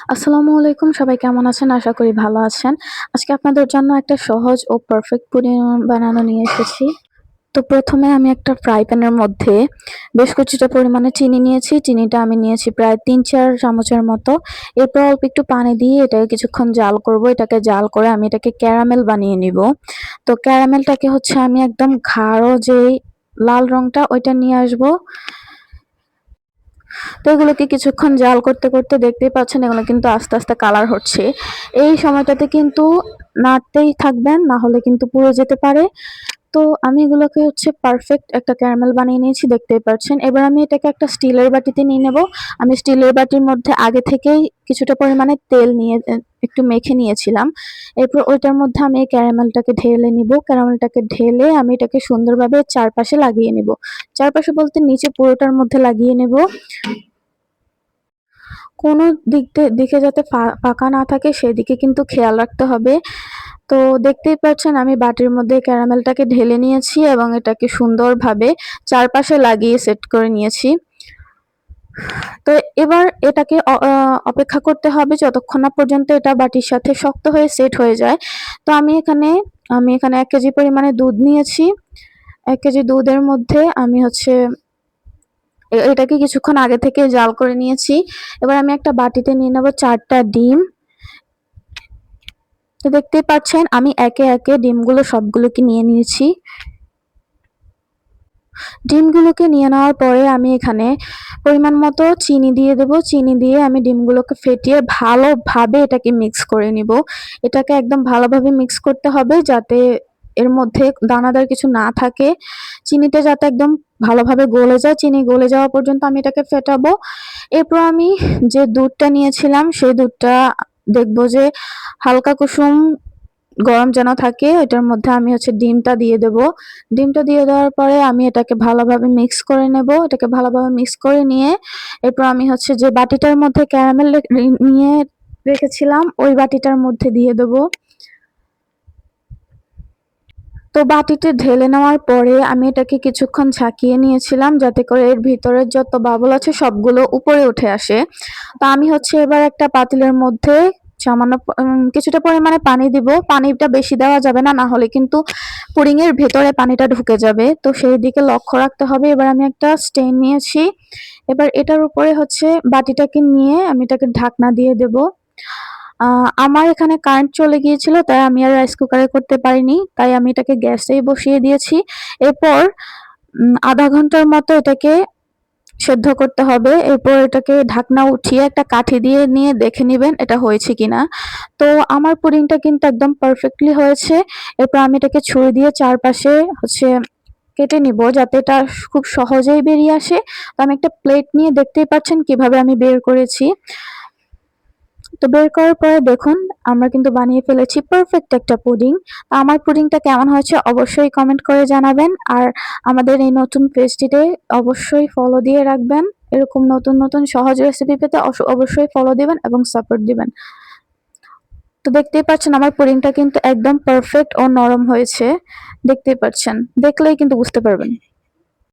আসসালামু আলাইকুম, সবাই কেমন আছেন? আশা করি ভালো আছেন। আজকে আপনাদের জন্য একটা সহজ ও পারফেক্ট পুডিং বানানো নিয়ে এসেছি। তো প্রথমে আমি একটা ফ্রাই প্যানের মধ্যে বেশ কিছুটা পরিমাণে চিনি নিয়েছি। চিনিটা আমি নিয়েছি প্রায় ৩-৪ চামচের মতো। এরপর অল্প একটু পানি দিয়ে এটাকে কিছুক্ষণ জাল করব। এটাকে জাল করে আমি এটাকে ক্যারামেল বানিয়ে নিব। তো ক্যারামেলটাকে হচ্ছে আমি একদম গাঢ় যেই লাল রংটা ওইটা নিয়ে আসবো। তো এগুলোকে কিছুক্ষণ জাল করতে করতে দেখতেই পাচ্ছেন এগুলো কিন্তু আস্তে আস্তে কালার হচ্ছে। এই সময়টাতে কিন্তু নাড়তেই থাকবেন, না হলে কিন্তু পুড়ে যেতে পারে। তো আমি এগুলোকে হচ্ছে পারফেক্ট একটা ক্যারামেল বানিয়ে নিয়েছি, দেখতেই পাচ্ছেন। এবার আমি এটাকে একটা স্টিলের বাটিতে নিয়ে নেব। আমি স্টিলের বাটির মধ্যে আগে থেকেই কিছুটা পরিমাণে তেল নিয়ে একটু মেখে নিয়েছিলাম। এরপর ওইটার মধ্যে আমি এই ক্যারামেলটাকে ঢেলে নিব। ক্যারামেলটাকে ঢেলে আমি এটাকে সুন্দরভাবে চারপাশে লাগিয়ে নিব। চারপাশে বলতে নিচে পুরোটার মধ্যে লাগিয়ে নেব। কোনো দিকে যাতে ফাঁকা না থাকে সেদিকে কিন্তু খেয়াল রাখতে হবে। তো দেখতেই পাচ্ছেন আমি বাটির মধ্যে ক্যারামেলটাকে ঢেলে নিয়েছি এবং এটাকে সুন্দরভাবে চারপাশে লাগিয়ে সেট করে নিয়েছি। তো এবার এটাকে অপেক্ষা করতে হবে যতক্ষণ না পর্যন্ত এটা বাটির সাথে শক্ত হয়ে সেট হয়ে যায়। তো আমি এখানে ১ কেজি পরিমাণে দুধ নিয়েছি। ১ কেজি দুধের মধ্যে আমি হচ্ছে এটাকে কিছুক্ষণ আগে থেকে জাল করে নিয়েছি। এবার আমি একটা বাটিতে নিয়ে নেব ৪ টা ডিম। তো দেখতেই পাচ্ছেন আমি একে একে ডিমগুলো সবগুলোকে নিয়ে নিয়েছি। ডিমগুলোকে নিয়ে নেওয়ার পরে আমি এখানে পরিমাণ মতো চিনি দিয়ে দেব। চিনি দিয়ে আমি ডিমগুলোকে ফেটিয়ে ভালোভাবে এটাকে মিক্স করে নিব। এটাকে একদম ভালোভাবে মিক্স করতে হবে যাতে এর মধ্যে দানাদার কিছু না থাকে। চিনিটা যাতে একদম ভালোভাবে গলে যায়, চিনি গলে যাওয়া পর্যন্ত আমি এটাকে ফেটাবো। এরপর আমি যে দুধটা নিয়েছিলাম সেই দুধটা দেখবো যে হালকা কুসুম গরম যেন থাকে, এটার মধ্যে আমি হচ্ছে ডিমটা দিয়ে দেব। ডিমটা দিয়ে দেওয়ার পরে আমি এটাকে ভালোভাবে মিক্স করে নেব। এটাকে ভালোভাবে মিক্স করে নিয়ে এরপর আমি হচ্ছে যে বাটিটার মধ্যে ক্যারামেল নিয়ে রেখেছিলাম ওই বাটিটার মধ্যে দিয়ে দেব। তো বাটিতে ঢেলে নেওয়ার পরে আমি এটাকে কিছুক্ষণ ঝাঁকিয়ে নিয়েছিলাম যাতে করে এর ভিতরের যত বাবল আছে সবগুলো উপরে উঠে আসে। তো আমি হচ্ছে এবার একটা পাতিলের মধ্যে সামান্য কিছুটা পরিমাণে পানি দিব। পানিটা বেশি দেওয়া যাবে না, না হলে কিন্তু পুডিং এর ভেতরে পানিটা ঢুকে যাবে। তো সেই দিকে লক্ষ্য রাখতে হবে। এবার আমি একটা স্টেইন নিয়েছি। এবার এটার উপরে হচ্ছে বাটিটাকে নিয়ে আমি এটাকে ঢাকনা দিয়ে দেব। আমার এখানে কারেন্ট চলে গিয়েছিল তাই আমি আর রাইস কুকারে করতে পারিনি। তাই আমি এটাকে গ্যাসেই বসিয়ে দিয়েছি। এরপর ০.৫ ঘন্টার মতো এটাকে সেদ্ধ করতে হবে। এরপর এটাকে ঢাকনা উঠিয়ে একটা কাঠি দিয়ে নিয়ে দেখে নিবেন এটা হয়েছে কিনা। তো আমার পুডিংটা কিন্তু একদম পারফেক্টলি হয়েছে। এরপর আমি এটাকে ছুরি দিয়ে চারপাশে হচ্ছে কেটে নিব যাতে এটা খুব সহজেই বেরিয়ে আসে। তো আমি একটা প্লেট নিয়ে দেখতেই পাচ্ছেন কিভাবে আমি বের করেছি। তো বের করার পরে দেখুন আমরা কিন্তু বানিয়ে ফেলেছি পারফেক্ট একটা পুডিং। আমার পুডিংটা কেমন হয়েছে অবশ্যই কমেন্ট করে জানাবেন। আর আমাদের এই নতুন পেজটিতে অবশ্যই ফলো দিয়ে রাখবেন। এরকম নতুন নতুন সহজ রেসিপি পেতে অবশ্যই ফলো দিবেন এবং সাপোর্ট দিবেন। তো দেখতেই পাচ্ছেন আমার পুডিংটা কিন্তু একদম পারফেক্ট ও নরম হয়েছে। দেখতেই পাচ্ছেন, দেখলেই কিন্তু বুঝতে পারবেন।